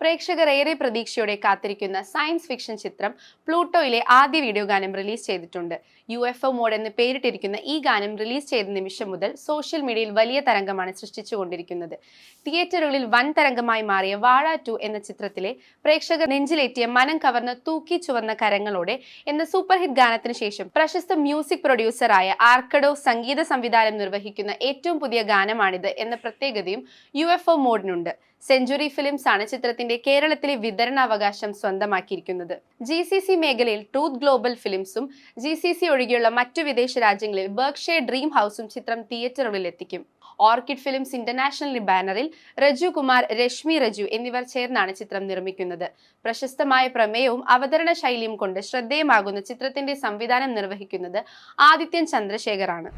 പ്രേക്ഷകർ ഏറെ പ്രതീക്ഷയോടെ കാത്തിരിക്കുന്ന സയൻസ് ഫിക്ഷൻ ചിത്രം പ്ലൂട്ടോയിലെ ആദ്യ വീഡിയോ ഗാനം റിലീസ് ചെയ്തിട്ടുണ്ട്. UFO മോഡ് എന്ന് പേരിട്ടിരിക്കുന്ന ഈ ഗാനം റിലീസ് ചെയ്ത നിമിഷം മുതൽ സോഷ്യൽ മീഡിയയിൽ വലിയ തരംഗമാണ് സൃഷ്ടിച്ചുകൊണ്ടിരിക്കുന്നത്. തിയേറ്ററുകളിൽ വൻ തരംഗമായി മാറിയ വാഴ 2 എന്ന ചിത്രത്തിലെ പ്രേക്ഷകർ നെഞ്ചിലേറ്റിയ മനം കവർന്ന തൂക്കി ചുവന്ന കരങ്ങളോടെ എന്ന സൂപ്പർ ഹിറ്റ് ഗാനത്തിന് ശേഷം പ്രശസ്ത മ്യൂസിക് പ്രൊഡ്യൂസറായ ആർക്കഡോ സംഗീത സംവിധാനം നിർവഹിക്കുന്ന ഏറ്റവും പുതിയ ഗാനമാണിത് എന്ന പ്രത്യേകതയും UFO മോഡിനുണ്ട്. സെഞ്ചുറി ഫിലിംസ് ആണ് ചിത്രത്തിന്റെ കേരളത്തിലെ വിതരണാവകാശം സ്വന്തമാക്കിയിരിക്കുന്നത്. GCC മേഖലയിൽ ട്രൂത്ത് ഗ്ലോബൽ ഫിലിംസും GCC ഒഴികെയുള്ള മറ്റു വിദേശ രാജ്യങ്ങളിൽ ബർക്ക്ഷയർ ഡ്രീം ഹൗസും ചിത്രം തിയേറ്ററുകളിൽ എത്തിക്കും. ഓർക്കിഡ് ഫിലിംസ് ഇന്റർനാഷണൽ ബാനറിൽ രജു കുമാർ, രശ്മി രജു എന്നിവർ ചേർന്നാണ് ചിത്രം നിർമ്മിക്കുന്നത്. പ്രശസ്തമായ പ്രമേയവും അവതരണ ശൈലിയും കൊണ്ട് ശ്രദ്ധേയമാകുന്ന ചിത്രത്തിന്റെ സംവിധാനം നിർവഹിക്കുന്നത് ആദിത്യൻ ചന്ദ്രശേഖർ ആണ്.